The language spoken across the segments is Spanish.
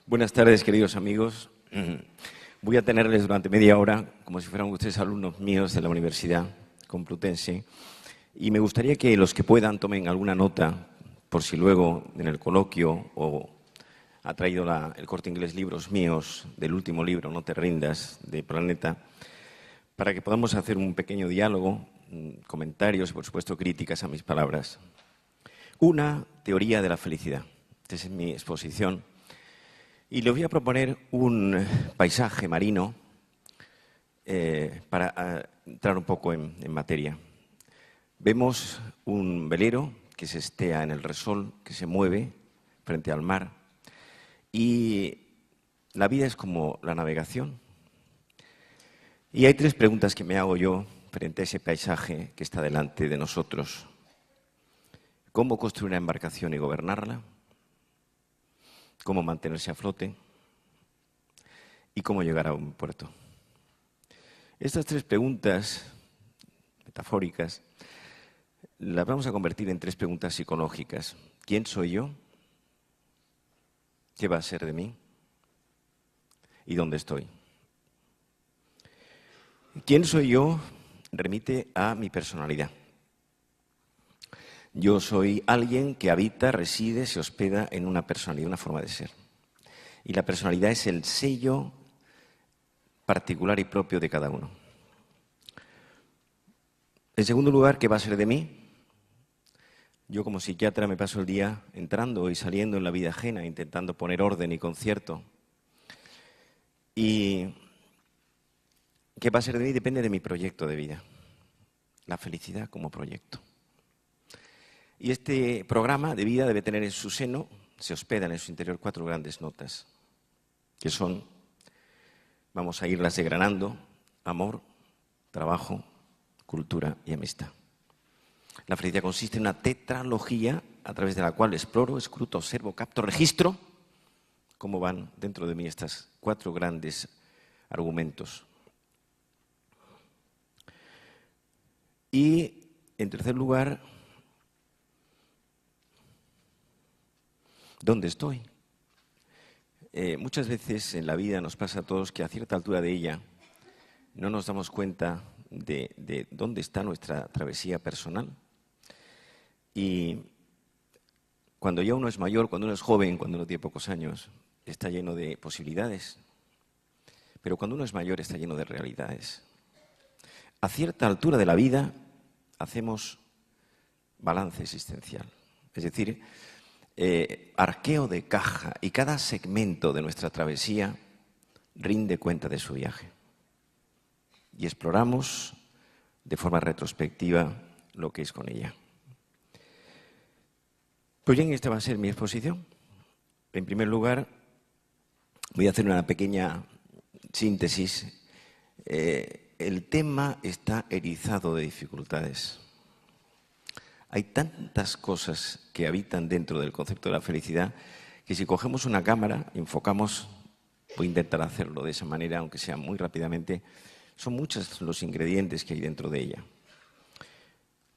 Buenas tardes, queridos amigos. Voy a tenerles durante media hora, como si fueran ustedes alumnos míos de la Universidad Complutense, y me gustaría que los que puedan tomen alguna nota, por si luego en el coloquio o ha traído el Corte Inglés libros míos del último libro, No te rindas, de Planeta, para que podamos hacer un pequeño diálogo, comentarios y, por supuesto, críticas a mis palabras. Una teoría de la felicidad. Esta es mi exposición. Y les voy a proponer un paisaje marino para entrar un poco en materia. Vemos un velero que se estea en el Resol, que se mueve frente al mar. Y la vida es como la navegación. Y hay tres preguntas que me hago yo frente a ese paisaje que está delante de nosotros. ¿Cómo construir una embarcación y gobernarla? ¿Cómo mantenerse a flote? ¿Y cómo llegar a un puerto? Estas tres preguntas metafóricas las vamos a convertir en tres preguntas psicológicas. ¿Quién soy yo? ¿Qué va a ser de mí? ¿Y dónde estoy? ¿Quién soy yo? Remite a mi personalidad. Yo soy alguien que habita, reside, se hospeda en una personalidad, una forma de ser. Y la personalidad es el sello particular y propio de cada uno. En segundo lugar, ¿qué va a ser de mí? Yo como psiquiatra me paso el día entrando y saliendo en la vida ajena, intentando poner orden y concierto. Y ¿qué va a ser de mí? Depende de mi proyecto de vida. La felicidad como proyecto. Y este programa de vida debe tener en su seno, se hospedan en su interior cuatro grandes notas, que son, vamos a irlas desgranando, amor, trabajo, cultura y amistad. La felicidad consiste en una tetralogía a través de la cual exploro, escruto, observo, capto, registro cómo van dentro de mí estos cuatro grandes argumentos. Y, en tercer lugar, ¿dónde estoy? Muchas veces en la vida nos pasa a todos que a cierta altura de ella no nos damos cuenta de dónde está nuestra travesía personal. Y cuando ya uno es mayor, cuando uno es joven, cuando uno tiene pocos años, está lleno de posibilidades. Pero cuando uno es mayor está lleno de realidades. A cierta altura de la vida hacemos balance existencial. Es decir, arqueo de caja, y cada segmento de nuestra travesía rinde cuenta de su viaje. Y exploramos de forma retrospectiva lo que es con ella. Pues bien, esta va a ser mi exposición. En primer lugar, voy a hacer una pequeña síntesis. El tema está erizado de dificultades. Hay tantas cosas que habitan dentro del concepto de la felicidad que si cogemos una cámara, enfocamos, voy a intentar hacerlo de esa manera, aunque sea muy rápidamente, son muchos los ingredientes que hay dentro de ella.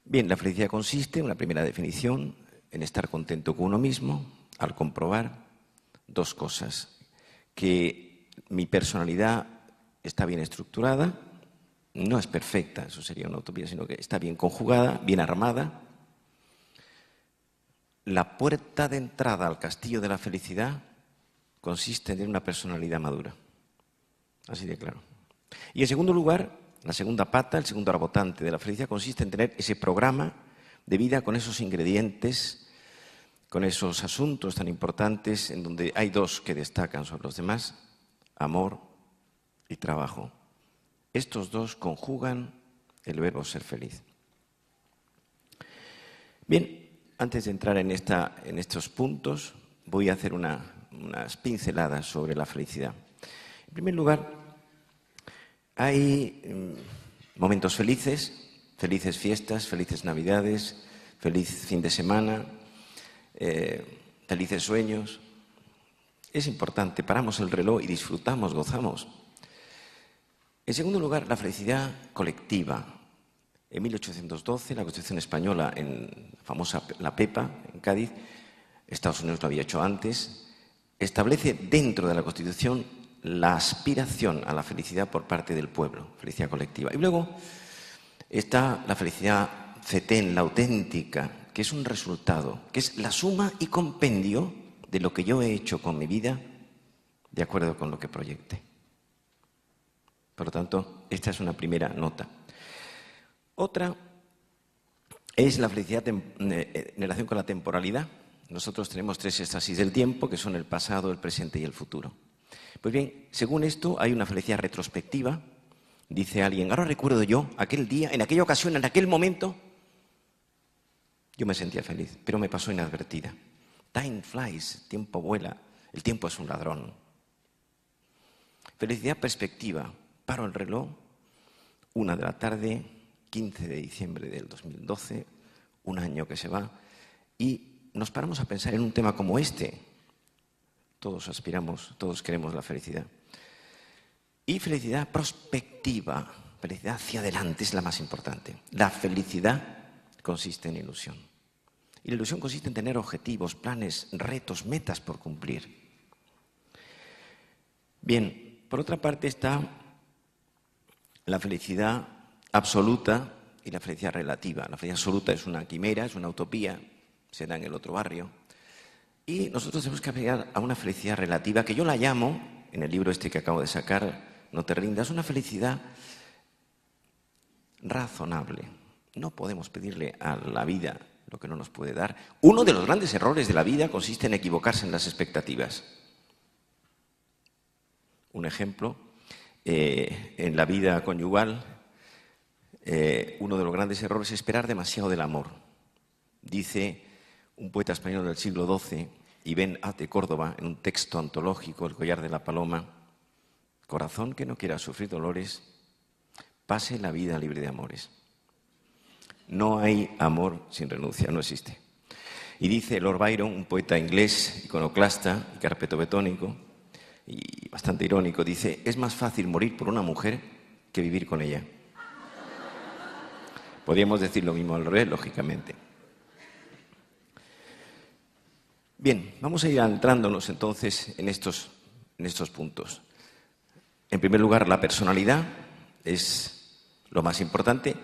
Bien, la felicidad consiste, en una primera definición, en estar contento con uno mismo, al comprobar dos cosas: que mi personalidad está bien estructurada, no es perfecta, eso sería una utopía, sino que está bien conjugada, bien armada. La puerta de entrada al castillo de la felicidad consiste en tener una personalidad madura. Así de claro. Y en segundo lugar, la segunda pata, el segundo arbotante de la felicidad consiste en tener ese programa de vida con esos ingredientes, con esos asuntos tan importantes en donde hay dos que destacan sobre los demás: amor y trabajo. Estos dos conjugan el verbo ser feliz. Bien, antes de entrar en estos puntos, voy a hacer unas pinceladas sobre la felicidad. En primer lugar, hay momentos felices, felices fiestas, felices Navidades, feliz fin de semana, felices sueños. Es importante, paramos el reloj y disfrutamos, gozamos. En segundo lugar, la felicidad colectiva. En 1812, la Constitución Española, en la famosa La Pepa, en Cádiz, Estados Unidos lo había hecho antes, establece dentro de la Constitución la aspiración a la felicidad por parte del pueblo, felicidad colectiva. Y luego está la felicidad fetén, la auténtica, que es un resultado, que es la suma y compendio de lo que yo he hecho con mi vida de acuerdo con lo que proyecte. Por lo tanto, esta es una primera nota. Otra es la felicidad en relación con la temporalidad. Nosotros tenemos 3 éxtasis del tiempo, que son el pasado, el presente y el futuro. Pues bien, según esto, hay una felicidad retrospectiva. Dice alguien, ahora recuerdo yo, aquel día, en aquella ocasión, en aquel momento, yo me sentía feliz, pero me pasó inadvertida. Time flies, tiempo vuela, el tiempo es un ladrón. Felicidad perspectiva, paro el reloj, 1 de la tarde, 15 de diciembre del 2012, un año que se va, y nos paramos a pensar en un tema como este. Todos aspiramos, todos queremos la felicidad. Y felicidad prospectiva, felicidad hacia adelante es la más importante. La felicidad consiste en ilusión. Y la ilusión consiste en tener objetivos, planes, retos, metas por cumplir. Bien, por otra parte está la felicidad absoluta y la felicidad relativa. La felicidad absoluta es una quimera, es una utopía, se da en el otro barrio. Y nosotros tenemos que aspirar a una felicidad relativa, que yo la llamo, en el libro este que acabo de sacar, No te rindas, una felicidad razonable. No podemos pedirle a la vida lo que no nos puede dar. Uno de los grandes errores de la vida consiste en equivocarse en las expectativas. Un ejemplo, en la vida conyugal, uno de los grandes errores es esperar demasiado del amor. Dice un poeta español del siglo XII, Ibn Az de Córdoba, en un texto antológico, El collar de la paloma, corazón que no quiera sufrir dolores, pase la vida libre de amores. No hay amor sin renuncia, no existe. Y dice Lord Byron, un poeta inglés, iconoclasta y carpetobetónico, y bastante irónico, dice, es más fácil morir por una mujer que vivir con ella. Podríamos decir lo mismo al revés, lógicamente. Bien, vamos a ir adentrándonos entonces en estos puntos. En primer lugar, la personalidad es lo más importante.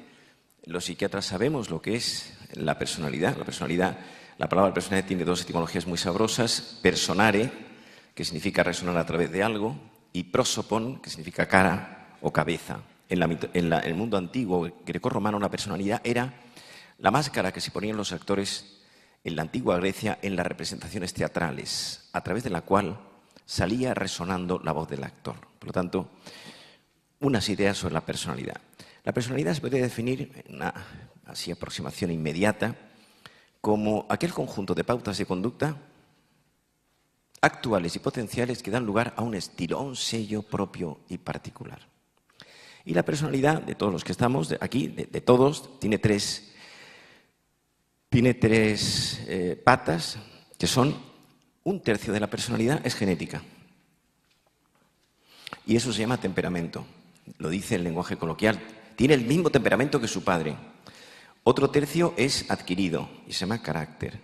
Los psiquiatras sabemos lo que es la personalidad. La palabra personalidad tiene 2 etimologías muy sabrosas. Personare, que significa resonar a través de algo, y prosopon, que significa cara o cabeza. En el mundo antiguo grecorromano, la personalidad era la máscara que se ponían los actores en la antigua Grecia en las representaciones teatrales, a través de la cual salía resonando la voz del actor. Por lo tanto, unas ideas sobre la personalidad. La personalidad se puede definir en una así aproximación inmediata como aquel conjunto de pautas de conducta actuales y potenciales que dan lugar a un estilo, a un sello propio y particular. Y la personalidad de todos los que estamos aquí, de todos, tiene tres patas, que son 1/3 de la personalidad es genética. Y eso se llama temperamento. Lo dice el lenguaje coloquial. Tiene el mismo temperamento que su padre. Otro tercio es adquirido y se llama carácter.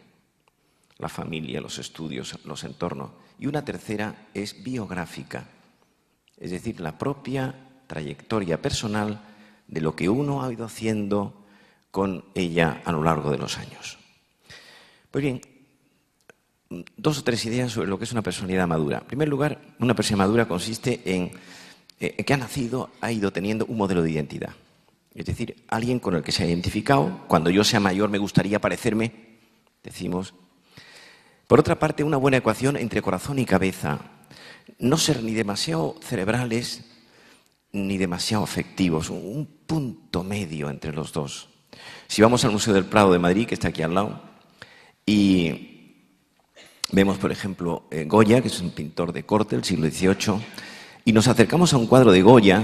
La familia, los estudios, los entornos. Y una tercera es biográfica. Es decir, la propia trayectoria personal de lo que uno ha ido haciendo con ella a lo largo de los años. Pues bien, 2 o 3 ideas sobre lo que es una personalidad madura. En primer lugar, una personalidad madura consiste en que ha nacido, ha ido teniendo un modelo de identidad. Es decir, alguien con el que se ha identificado. Cuando yo sea mayor me gustaría parecerme, decimos. Por otra parte, una buena ecuación entre corazón y cabeza. No ser ni demasiado cerebrales ni demasiado afectivos. Un punto medio entre los dos. Si vamos al Museo del Prado de Madrid, que está aquí al lado, y vemos, por ejemplo, Goya, que es un pintor de corte del siglo XVIII, y nos acercamos a un cuadro de Goya,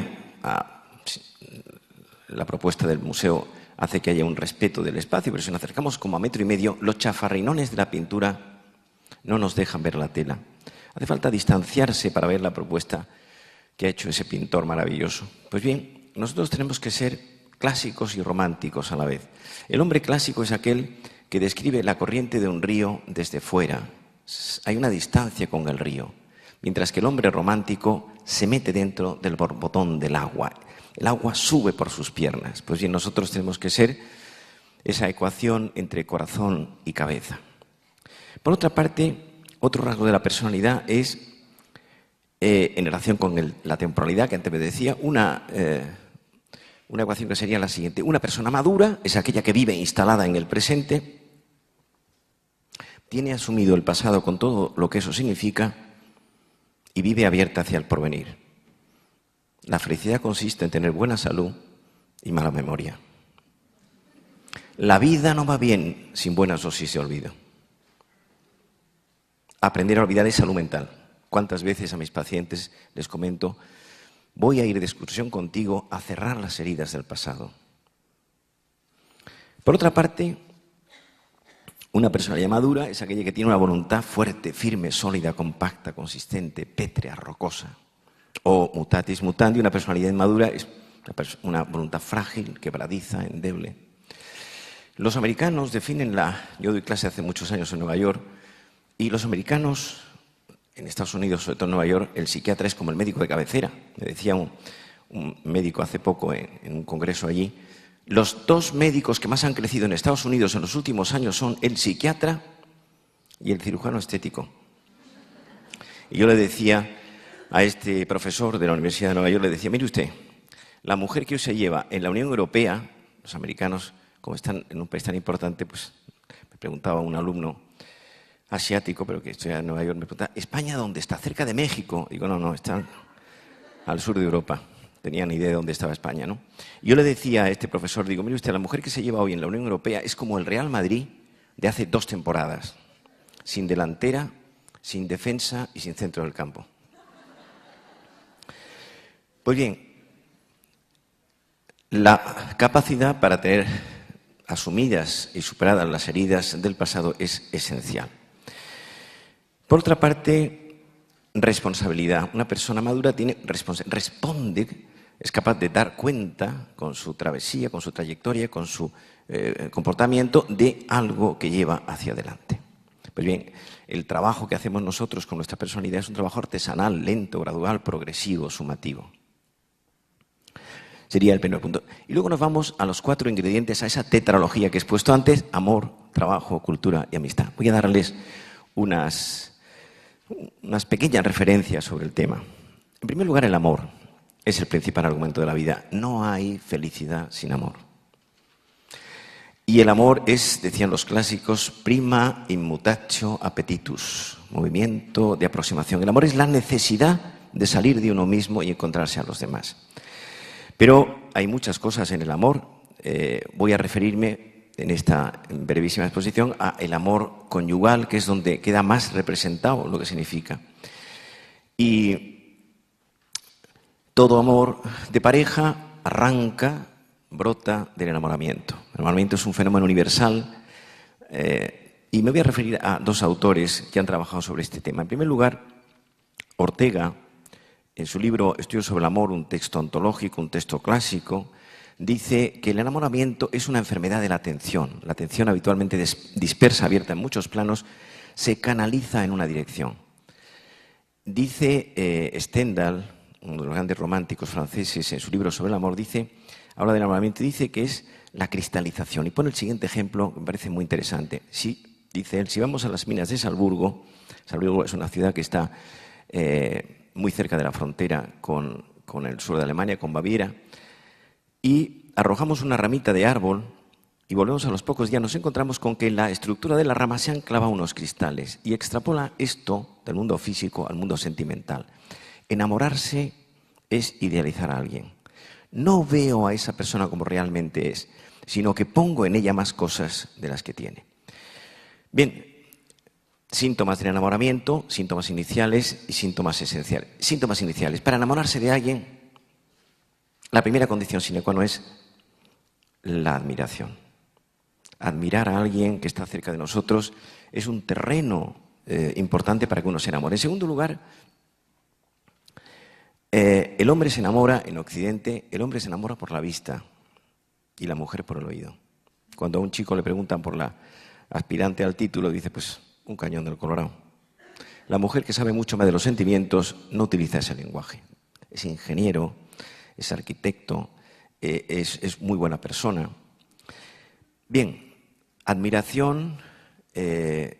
la propuesta del museo hace que haya un respeto del espacio, pero si nos acercamos como a 1,5 metros, los chafarrinones de la pintura no nos dejan ver la tela. Hace falta distanciarse para ver la propuesta que ha hecho ese pintor maravilloso. Pues bien, nosotros tenemos que ser clásicos y románticos a la vez. El hombre clásico es aquel que describe la corriente de un río desde fuera, Hay una distancia con el río. Mientras que el hombre romántico se mete dentro del borbotón del agua. El agua sube por sus piernas. Pues bien, nosotros tenemos que ser esa ecuación entre corazón y cabeza. Por otra parte, otro rasgo de la personalidad es, en relación con la temporalidad que antes me decía, una ecuación que sería la siguiente. Una persona madura es aquella que vive instalada en el presente, tiene asumido el pasado con todo lo que eso significa y vive abierta hacia el porvenir. La felicidad consiste en tener buena salud y mala memoria. La vida no va bien sin buenas dosis de olvido. Aprender a olvidar es salud mental. ¿Cuántas veces a mis pacientes les comento, voy a ir de excursión contigo a cerrar las heridas del pasado? Por otra parte, una personalidad madura es aquella que tiene una voluntad fuerte, firme, sólida, compacta, consistente, pétrea, rocosa. O mutatis mutandi, una personalidad inmadura es una voluntad frágil, quebradiza, endeble. Los americanos definen yo doy clase hace muchos años en Nueva York, y los americanos, en Estados Unidos, sobre todo en Nueva York, el psiquiatra es como el médico de cabecera. Me decía un médico hace poco en un congreso allí, los dos médicos que más han crecido en Estados Unidos en los últimos años son el psiquiatra y el cirujano estético. Y yo le decía a este profesor de la Universidad de Nueva York, le decía, mire usted, la mujer que hoy se lleva en la Unión Europea, los americanos, como están en un país tan importante, pues me preguntaba un alumno asiático, pero que estudia en Nueva York, me preguntaba, ¿España dónde está? ¿Cerca de México? Digo, no, está al sur de Europa. Tenía ni idea de dónde estaba España, ¿no? Y yo le decía a este profesor, digo, mire usted, la mujer que se lleva hoy en la Unión Europea es como el Real Madrid de hace 2 temporadas, sin delantera, sin defensa y sin centro del campo. Pues bien, la capacidad para tener asumidas y superadas las heridas del pasado es esencial. Por otra parte, responsabilidad. Una persona madura responde, es capaz de dar cuenta con su travesía, con su trayectoria, con su comportamiento de algo que lleva hacia adelante. Pues bien, el trabajo que hacemos nosotros con nuestra personalidad es un trabajo artesanal, lento, gradual, progresivo, sumativo. Sería el primer punto. Y luego nos vamos a los 4 ingredientes, a esa tetralogía que he expuesto antes: amor, trabajo, cultura y amistad. Voy a darles unas pequeñas referencias sobre el tema. En primer lugar, el amor es el principal argumento de la vida. No hay felicidad sin amor. Y el amor es, decían los clásicos, prima immutatio appetitus, movimiento de aproximación. El amor es la necesidad de salir de uno mismo y encontrarse a los demás. Pero hay muchas cosas en el amor. Voy a referirme en esta brevísima exposición a el amor conyugal, que es donde queda más representado lo que significa. Y todo amor de pareja brota del enamoramiento. El enamoramiento es un fenómeno universal y me voy a referir a 2 autores que han trabajado sobre este tema. En primer lugar, Ortega, en su libro Estudios sobre el amor, un texto ontológico, un texto clásico, dice que el enamoramiento es una enfermedad de la atención. La atención, habitualmente dispersa, abierta en muchos planos, se canaliza en una dirección. Dice Stendhal, uno de los grandes románticos franceses, en su libro sobre el amor, habla del enamoramiento y dice que es la cristalización. Y pone el siguiente ejemplo, que me parece muy interesante. Dice él, si vamos a las minas de Salzburgo es una ciudad que está muy cerca de la frontera con el sur de Alemania, con Baviera, y arrojamos una ramita de árbol y volvemos a los pocos días, nos encontramos con que en la estructura de la rama se han clavado unos cristales y extrapola esto del mundo físico al mundo sentimental. Enamorarse es idealizar a alguien. No veo a esa persona como realmente es, sino que pongo en ella más cosas de las que tiene. Bien, síntomas del enamoramiento, síntomas iniciales y síntomas esenciales. Síntomas iniciales. Para enamorarse de alguien, la primera condición sine qua non es la admiración. Admirar a alguien que está cerca de nosotros es un terreno importante para que uno se enamore. En segundo lugar, el hombre se enamora, en Occidente, el hombre se enamora por la vista y la mujer por el oído. Cuando a un chico le preguntan por la aspirante al título, dice, pues, un cañón del Colorado. La mujer que sabe mucho más de los sentimientos no utiliza ese lenguaje. Es ingeniero, es arquitecto, es muy buena persona. Bien, admiración, el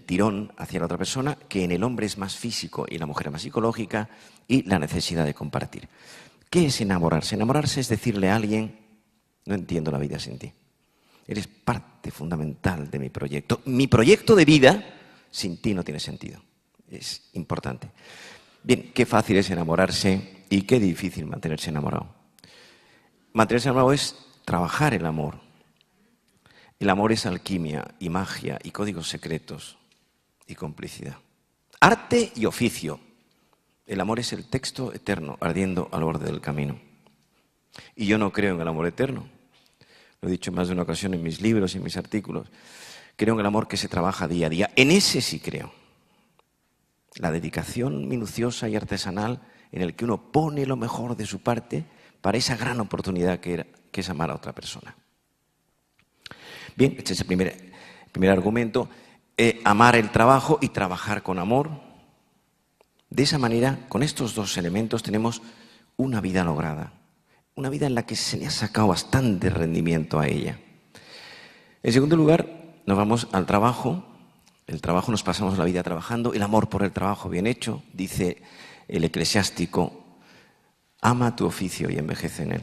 tirón hacia la otra persona, que en el hombre es más físico y en la mujer es más psicológica, y la necesidad de compartir. ¿Qué es enamorarse? Enamorarse es decirle a alguien: no entiendo la vida sin ti. Eres parte fundamental de mi proyecto. Mi proyecto de vida sin ti no tiene sentido. Es importante. Bien, qué fácil es enamorarse y qué difícil mantenerse enamorado. Mantenerse enamorado es trabajar el amor. El amor es alquimia y magia y códigos secretos y complicidad. Arte y oficio. El amor es el texto eterno ardiendo al borde del camino. Y yo no creo en el amor eterno. Lo he dicho en más de una ocasión en mis libros y en mis artículos. Creo en el amor que se trabaja día a día. En ese sí creo. La dedicación minuciosa y artesanal en el que uno pone lo mejor de su parte para esa gran oportunidad que es amar a otra persona. Bien, este es el primer argumento. Amar el trabajo y trabajar con amor. De esa manera, con estos dos elementos tenemos una vida lograda. Una vida en la que se le ha sacado bastante rendimiento a ella. En segundo lugar, nos vamos al trabajo. El trabajo, nos pasamos la vida trabajando. El amor por el trabajo bien hecho, dice el eclesiástico: ama tu oficio y envejece en él.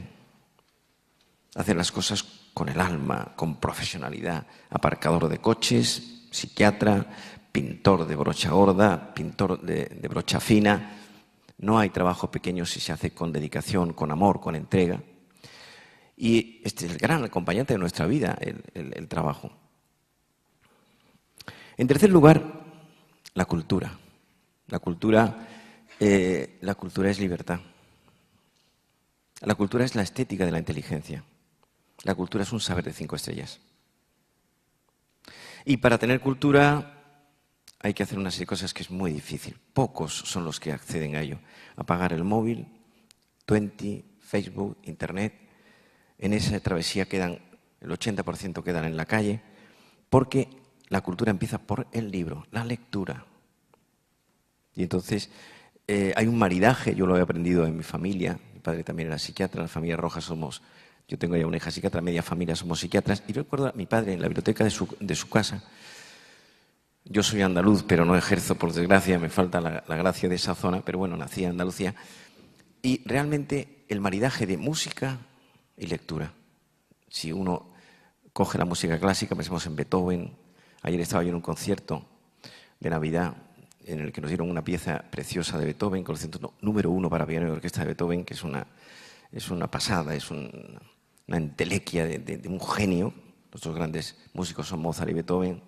Hacer las cosas con el alma, con profesionalidad. Aparcador de coches, psiquiatra, pintor de brocha gorda, pintor de brocha fina. No hay trabajo pequeño si se hace con dedicación, con amor, con entrega. Y este es el gran acompañante de nuestra vida, el trabajo. En tercer lugar, la cultura. La cultura es libertad. La cultura es la estética de la inteligencia. La cultura es un saber de 5 estrellas. Y para tener cultura hay que hacer una serie de cosas que es muy difícil. Pocos son los que acceden a ello. Apagar el móvil, 20, Facebook, Internet. En esa travesía el 80% quedan en la calle, porque la cultura empieza por el libro, la lectura. Y entonces hay un maridaje, yo lo he aprendido en mi familia. Mi padre también era psiquiatra, la familia Roja yo tengo ya una hija psiquiatra, media familia somos psiquiatras. Y recuerdo a mi padre en la biblioteca de su casa. Yo soy andaluz, pero no ejerzo, por desgracia, me falta la gracia de esa zona, pero bueno, nací en Andalucía. Y realmente el maridaje de música y lectura. Si uno coge la música clásica, pensemos en Beethoven. Ayer estaba yo en un concierto de Navidad en el que nos dieron una pieza preciosa de Beethoven, concierto número 1 para piano y orquesta de Beethoven, que es una pasada, es una entelequia de un genio. Los dos grandes músicos son Mozart y Beethoven,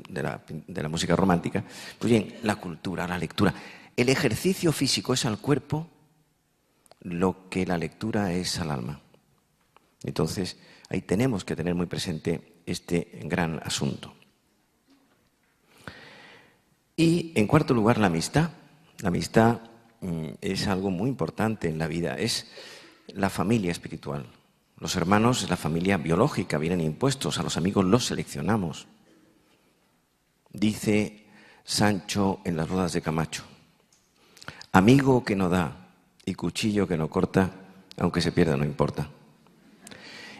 de la música romántica. Pues bien, la cultura, la lectura. El ejercicio físico es al cuerpo lo que la lectura es al alma. Entonces, ahí tenemos que tener muy presente este gran asunto. Y, en cuarto lugar, la amistad. La amistad es algo muy importante en la vida, es la familia espiritual. Los hermanos es la familia biológica, vienen impuestos, a los amigos los seleccionamos. Dice Sancho en las bodas de Camacho: amigo que no da y cuchillo que no corta, aunque se pierda no importa.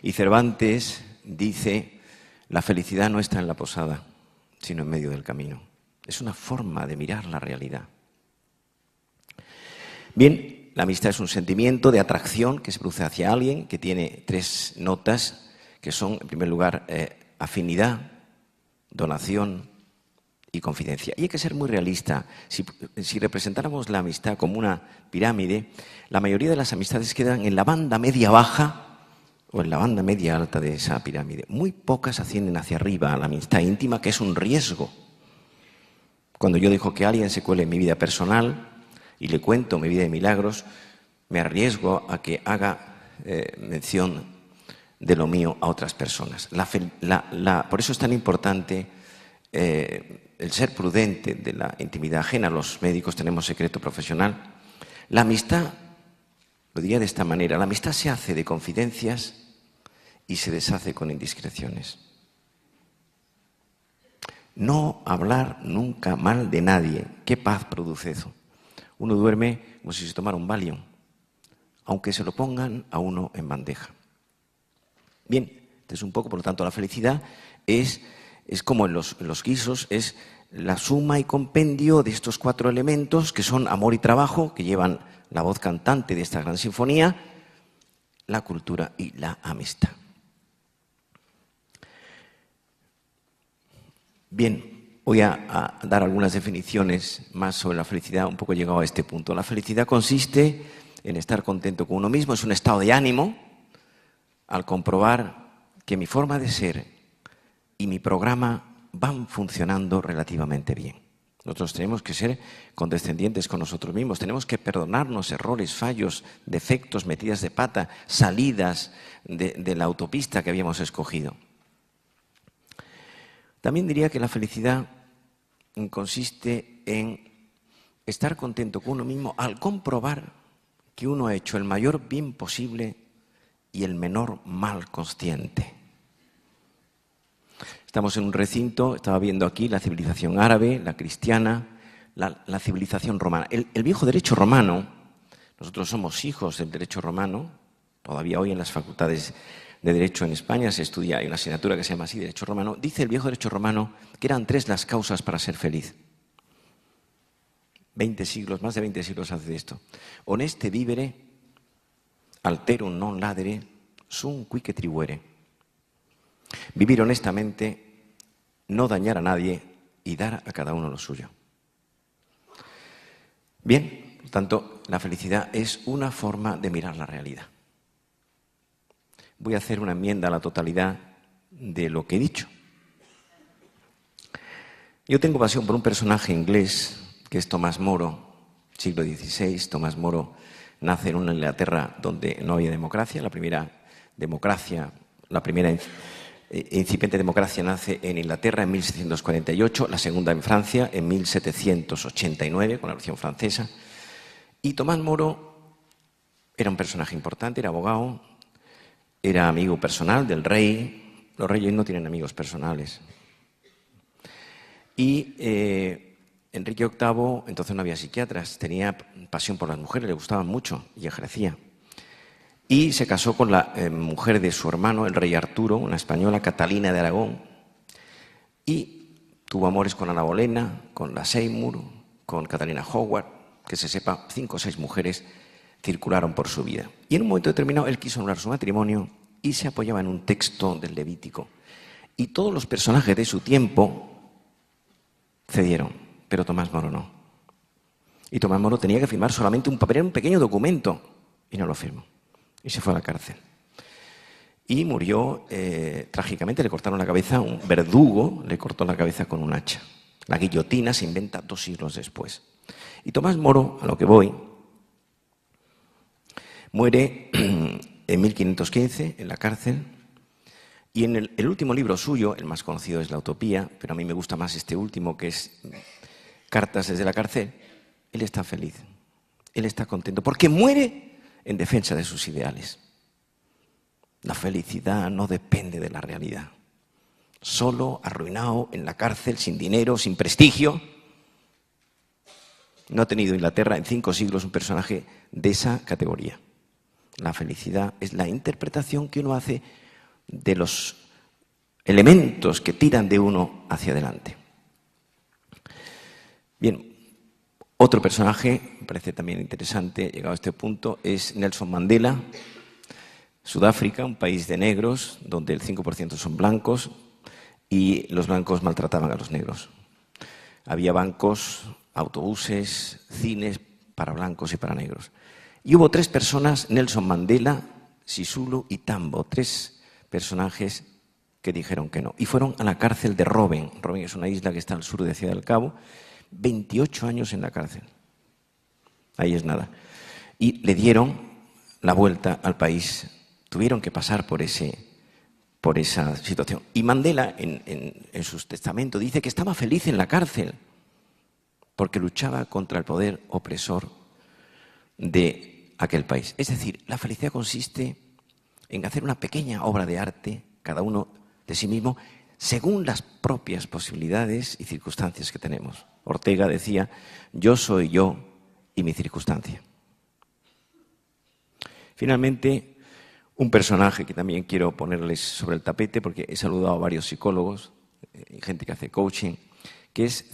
Y Cervantes dice: la felicidad no está en la posada, sino en medio del camino. Es una forma de mirar la realidad. Bien, la amistad es un sentimiento de atracción que se produce hacia alguien, que tiene 3 notas, que son, en primer lugar, afinidad, donación y confidencia. Y hay que ser muy realista. Si representáramos la amistad como una pirámide, la mayoría de las amistades quedan en la banda media-baja o en la banda media-alta de esa pirámide. Muy pocas ascienden hacia arriba a la amistad íntima, que es un riesgo. Cuando yo dejo que alguien se cuele en mi vida personal y le cuento mi vida de milagros, me arriesgo a que haga mención de lo mío a otras personas. Por eso es tan importante el ser prudente de la intimidad ajena. Los médicos tenemos secreto profesional. La amistad, lo diría de esta manera, la amistad se hace de confidencias y se deshace con indiscreciones. No hablar nunca mal de nadie. ¿Qué paz produce eso? Uno duerme como si se tomara un Valium, aunque se lo pongan a uno en bandeja. Bien, es un poco, por lo tanto, la felicidad es como en los guisos, es la suma y compendio de estos 4 elementos que son amor y trabajo, que llevan la voz cantante de esta gran sinfonía, la cultura y la amistad. Bien, voy a dar algunas definiciones más sobre la felicidad, un poco llegado a este punto. La felicidad consiste en estar contento con uno mismo, es un estado de ánimo al comprobar que mi forma de ser y mi programa van funcionando relativamente bien. Nosotros tenemos que ser condescendientes con nosotros mismos, tenemos que perdonarnos errores, fallos, defectos, metidas de pata, salidas de la autopista que habíamos escogido. También diría que la felicidad consiste en estar contento con uno mismo al comprobar que uno ha hecho el mayor bien posible y el menor mal consciente. Estamos en un recinto, estaba viendo aquí la civilización árabe, la cristiana, la civilización romana. El viejo derecho romano, nosotros somos hijos del derecho romano, todavía hoy en las facultades de Derecho en España se estudia, hay una asignatura que se llama así, Derecho Romano. Dice el viejo derecho romano que eran 3 las causas para ser feliz. 20 siglos, más de 20 siglos hace de esto. Honeste vivere, alterum non ladere, sum quique tribuere. Vivir honestamente, no dañar a nadie y dar a cada uno lo suyo. Bien, por tanto, la felicidad es una forma de mirar la realidad. Voy a hacer una enmienda a la totalidad de lo que he dicho. Yo tengo pasión por un personaje inglés que es Tomás Moro, siglo XVI. Tomás Moro nace en una Inglaterra donde no había democracia. La primera incipiente democracia nace en Inglaterra en 1748, la segunda en Francia en 1789 con la Revolución Francesa. Y Tomás Moro era un personaje importante, era abogado, era amigo personal del rey. Los reyes no tienen amigos personales. Y Enrique VIII, entonces no había psiquiatras, tenía pasión por las mujeres, le gustaban mucho y ejercía. Y se casó con la mujer de su hermano, el rey Arturo, una española, Catalina de Aragón. Y tuvo amores con Ana Bolena, con la Seymour, con Catalina Howard, que se sepa, 5 o 6 mujeres circularon por su vida. Y en un momento determinado él quiso anular su matrimonio y se apoyaba en un texto del Levítico. Y todos los personajes de su tiempo cedieron, pero Tomás Moro no. Y Tomás Moro tenía que firmar solamente un papel, un pequeño documento, y no lo firmó. Y se fue a la cárcel. Y murió trágicamente, le cortaron la cabeza, un verdugo le cortó la cabeza con un hacha. La guillotina se inventa 2 siglos después. Y Tomás Moro, a lo que voy, muere en 1515 en la cárcel. Y en el último libro suyo, el más conocido es La Utopía, pero a mí me gusta más este último, que es Cartas desde la cárcel, él está feliz, él está contento, porque muere en defensa de sus ideales. La felicidad no depende de la realidad. Solo, arruinado, en la cárcel, sin dinero, sin prestigio. No ha tenido Inglaterra en 5 siglos un personaje de esa categoría. La felicidad es la interpretación que uno hace de los elementos que tiran de uno hacia adelante. Bien, otro personaje, me parece también interesante, llegado a este punto, es Nelson Mandela, Sudáfrica, un país de negros, donde el 5% son blancos y los blancos maltrataban a los negros. Había bancos, autobuses, cines para blancos y para negros. Y hubo 3 personas, Nelson Mandela, Sisulu y Tambo, 3 personajes que dijeron que no. Y fueron a la cárcel de Robben. Robben es una isla que está al sur de Ciudad del Cabo. 28 años en la cárcel. Ahí es nada. Y le dieron la vuelta al país. Tuvieron que pasar por esa situación. Y Mandela, en su testamento, dice que estaba feliz en la cárcel porque luchaba contra el poder opresor de aquel país. Es decir, la felicidad consiste en hacer una pequeña obra de arte, cada uno de sí mismo, según las propias posibilidades y circunstancias que tenemos. Ortega decía, yo soy yo y mi circunstancia. Finalmente, un personaje que también quiero ponerles sobre el tapete, porque he saludado a varios psicólogos, gente que hace coaching, que es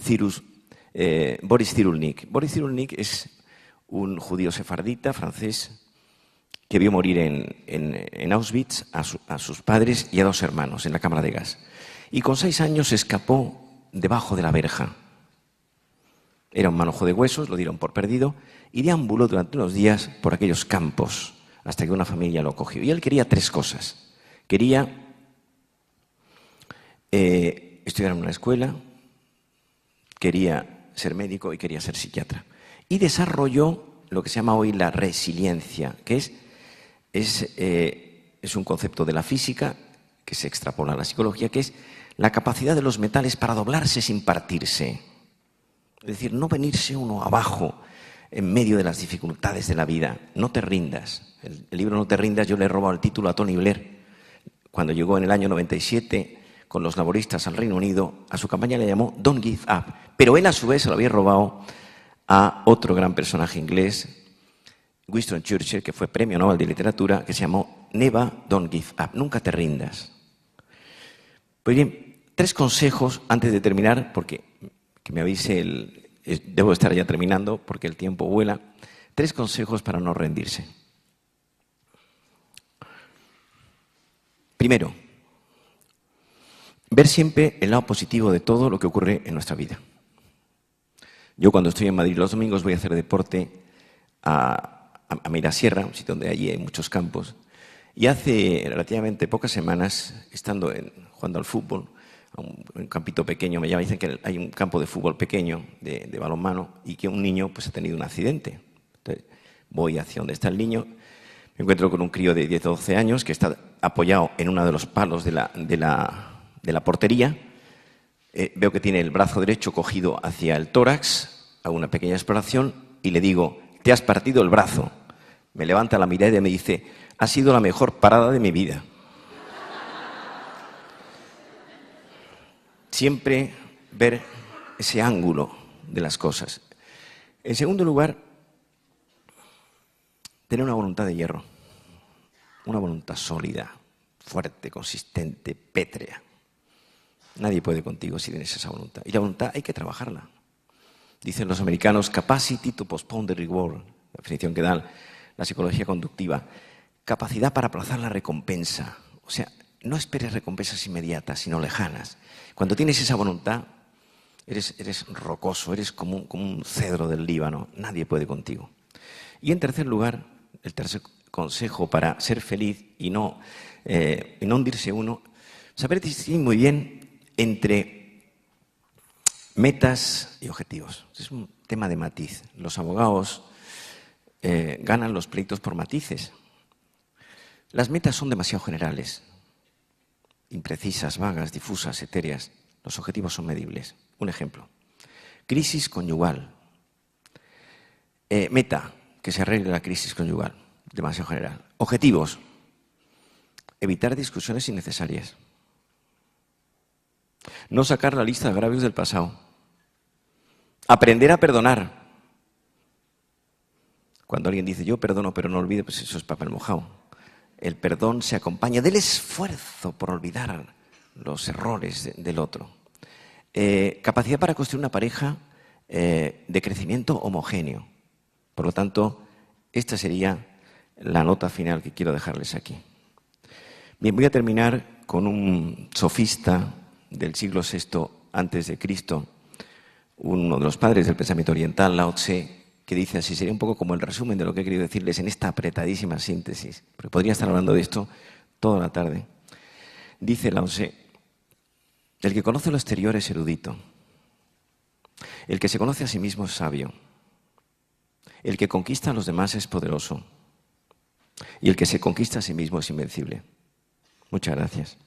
Boris Cyrulnik. Boris Cyrulnik es un judío sefardita francés que vio morir en Auschwitz a sus padres y a 2 hermanos en la cámara de gas. Y con 6 años se escapó debajo de la verja. Era un manojo de huesos, lo dieron por perdido, y deambuló durante unos días por aquellos campos hasta que una familia lo cogió. Y él quería 3 cosas. Quería estudiar en una escuela, quería ser médico y quería ser psiquiatra. Y desarrolló lo que se llama hoy la resiliencia, que es un concepto de la física que se extrapola a la psicología, que es la capacidad de los metales para doblarse sin partirse. Es decir, no venirse uno abajo en medio de las dificultades de la vida. No te rindas. El libro No te rindas, yo le he robado el título a Tony Blair. Cuando llegó en el año 97 con los laboristas al Reino Unido, a su campaña le llamó Don't Give Up. Pero él a su vez se lo había robado a otro gran personaje inglés, Winston Churchill, que fue premio Nobel de Literatura, que se llamó Never Don't Give Up, nunca te rindas. Pues bien, 3 consejos antes de terminar, porque que me avise debo estar ya terminando porque el tiempo vuela. 3 consejos para no rendirse. Primero, ver siempre el lado positivo de todo lo que ocurre en nuestra vida. Yo cuando estoy en Madrid los domingos voy a hacer deporte a Mirasierra, un sitio donde allí hay muchos campos, y hace relativamente pocas semanas, jugando al fútbol, a un campito pequeño, me dicen que hay un campo de fútbol pequeño, de balonmano, y que un niño pues, ha tenido un accidente. Entonces, voy hacia donde está el niño, me encuentro con un crío de 10 o 12 años que está apoyado en uno de los palos de la portería. Veo que tiene el brazo derecho cogido hacia el tórax, hago una pequeña exploración y le digo, te has partido el brazo. Me levanta la mirada y me dice, ha sido la mejor parada de mi vida. Siempre ver ese ángulo de las cosas. En segundo lugar, tener una voluntad de hierro, una voluntad sólida, fuerte, consistente, pétrea. Nadie puede contigo si tienes esa voluntad. Y la voluntad hay que trabajarla. Dicen los americanos, capacity to postpone the reward, la definición que dan la psicología conductiva. Capacidad para aplazar la recompensa. O sea, no esperes recompensas inmediatas, sino lejanas. Cuando tienes esa voluntad, eres rocoso, eres como un cedro del Líbano. Nadie puede contigo. Y en tercer lugar, el tercer consejo para ser feliz y no hundirse uno, saber distinguir muy bien entre metas y objetivos. Es un tema de matiz. Los abogados ganan los pleitos por matices. Las metas son demasiado generales, imprecisas, vagas, difusas, etéreas. Los objetivos son medibles. Un ejemplo. Crisis conyugal. Meta, que se arregle la crisis conyugal. Demasiado general. Objetivos. Evitar discusiones innecesarias. No sacar la lista de agravios del pasado. Aprender a perdonar. Cuando alguien dice, yo perdono pero no olvido, pues eso es papel mojado. El perdón se acompaña del esfuerzo por olvidar los errores del otro. Capacidad para construir una pareja de crecimiento homogéneo. Por lo tanto, esta sería la nota final que quiero dejarles aquí. Bien, voy a terminar con un sofista del siglo VI antes de Cristo, uno de los padres del pensamiento oriental, Lao Tse, que dice así, sería un poco como el resumen de lo que he querido decirles en esta apretadísima síntesis, porque podría estar hablando de esto toda la tarde. Dice Lao Tse, el que conoce lo exterior es erudito, el que se conoce a sí mismo es sabio, el que conquista a los demás es poderoso y el que se conquista a sí mismo es invencible. Muchas gracias.